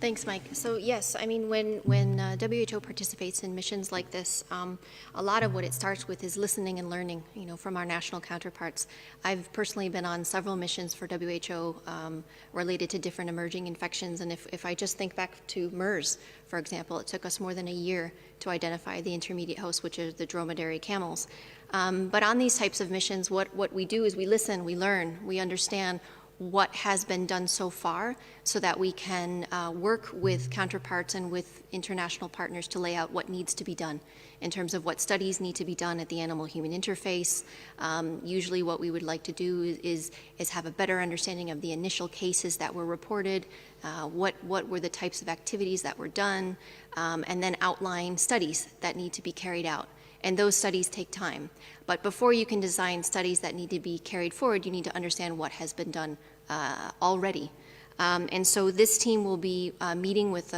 Thanks, Mike. So yes, I mean, when WHO participates in missions like this, a lot of what it starts with is listening and learning, from our national counterparts. I've personally been on several missions for WHO related to different emerging infections, and if I just think back to MERS, for example, it took us more than a year to identify the intermediate host, which is the dromedary camels. But on these types of missions, what we do is we listen, we learn, we understand what has been done so far so that we can work with counterparts and with international partners to lay out what needs to be done in terms of what studies need to be done at the animal-human interface. Usually what we would like to do is have a better understanding of the initial cases that were reported, what were the types of activities that were done, and then outline studies that need to be carried out. And those studies take time. But before you can design studies that need to be carried forward, you need to understand what has been done already. And so this team will be meeting with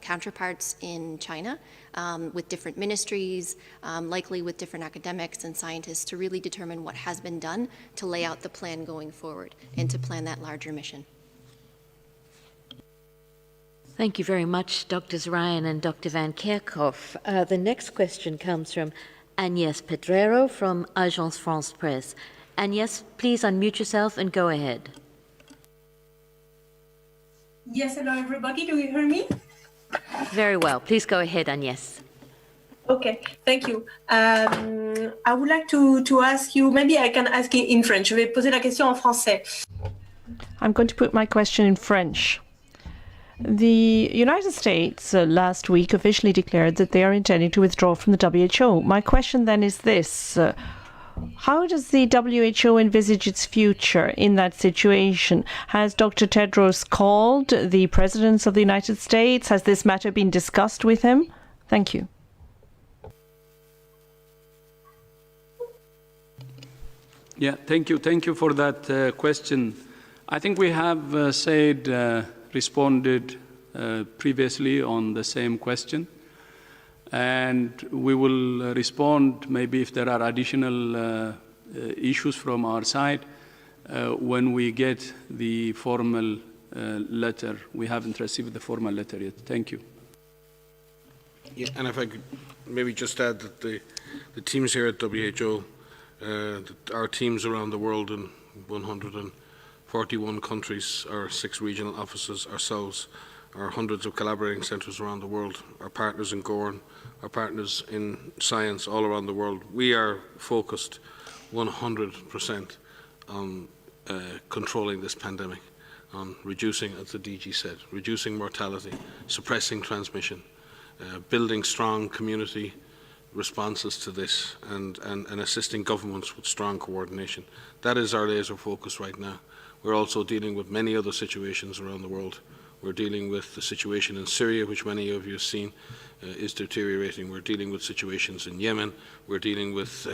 counterparts in China, with different ministries, likely with different academics and scientists to really determine what has been done to lay out the plan going forward and to plan that larger mission. Thank you very much, Drs. Ryan and Dr. Van Kerkhoff. The next question comes from Agnès Pedrero from Agence France Presse. Agnès, please unmute yourself and go ahead. Yes, hello everybody, do you hear me? Very well. Please go ahead, Agnès. Okay, thank you. I would like to ask you, maybe I can ask in French. Je vais poser la question en français. I'm going to put my question in French. The United States last week officially declared that they are intending to withdraw from the WHO. My question then is this. How does the WHO envisage its future in that situation? Has Dr. Tedros called the presidents of the United States? Has this matter been discussed with him? Thank you. Yeah, thank you. Thank you for that question. I think we have responded previously on the same question, and we will respond maybe if there are additional issues from our side when we get the formal letter. We haven't received the formal letter yet. Thank you. Yeah, and if I could maybe just add that the teams here at WHO, our teams around the world in 141 countries, our 6 regional offices, ourselves, our hundreds of collaborating centres around the world, our partners in Gorn, our partners in science all around the world. We are focused 100% on controlling this pandemic, on reducing, as the DG said, reducing mortality, suppressing transmission, building strong community responses to this, and assisting governments with strong coordination. That is our laser focus right now. We're also dealing with many other situations around the world. We're dealing with the situation in Syria, which many of you have seen is deteriorating. We're dealing with situations in Yemen. We're dealing with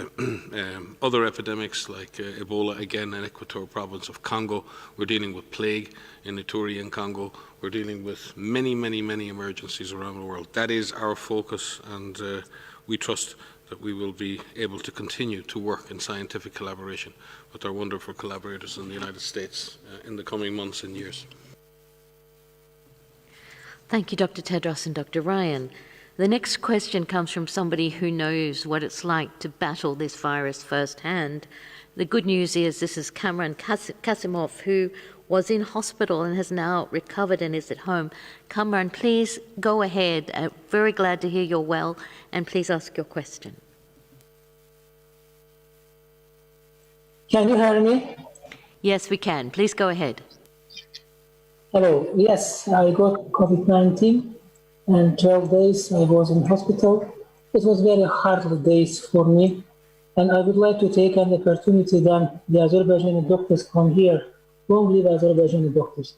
other epidemics like Ebola, again, in Equatorial province of Congo. We're dealing with plague in Ituri in Congo. We're dealing with many, many, many emergencies around the world. That is our focus, and we trust that we will be able to continue to work in scientific collaboration with our wonderful collaborators in the United States in the coming months and years. Thank you, Dr. Tedros and Dr. Ryan. The next question comes from somebody who knows what it's like to battle this virus firsthand. The good news is this is Kamran Kasimov, who was in hospital and has now recovered and is at home. Kamran, please go ahead. Very glad to hear you're well, and please ask your question. Can you hear me? Yes, we can. Please go ahead. Hello. Yes, I got COVID-19 and 12 days I was in hospital. It was very hard days for me, and I would like to take an opportunity that the Azerbaijani doctors come here. Long live Azerbaijani doctors.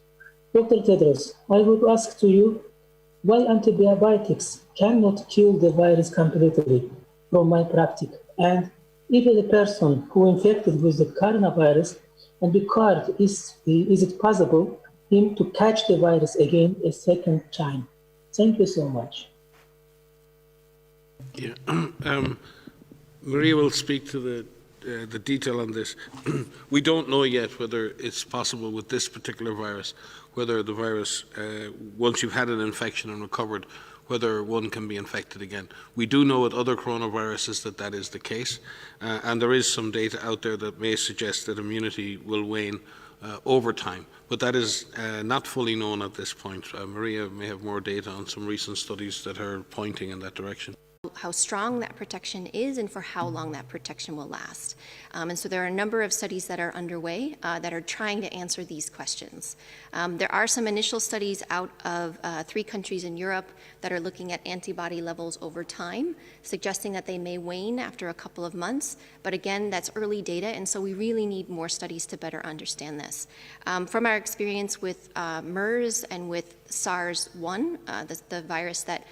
Dr. Tedros, I would ask to you, why antibiotics cannot kill the virus completely from my practice? And if the person who infected with the coronavirus and the card, is it possible him to catch the virus again a second time? Thank you so much. Yeah, Maria will speak to the detail on this. We don't know yet whether it's possible with this particular virus. whether the virus, once you've had an infection and recovered, whether one can be infected again. We do know with other coronaviruses that that is the case, and there is some data out there that may suggest that immunity will wane over time, but that is not fully known at this point. Maria may have more data on some recent studies that are pointing in that direction. How strong that protection is and for how long that protection will last. And so there are a number of studies that are underway that are trying to answer these questions. There are some initial studies out of 3 countries in Europe that are looking at antibody levels over time, suggesting that they may wane after a couple of months. But again, that's early data, and so we really need more studies to better understand this. From our experience with MERS and with SARS-1, the virus that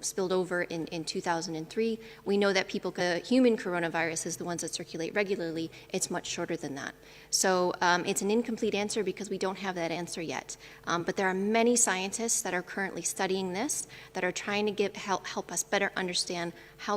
spilled over in 2003, we know that human coronaviruses, the ones that circulate regularly, it's much shorter than that. So it's an incomplete answer because we don't have that answer yet. But there are many scientists that are currently studying this, that are trying to help us better understand how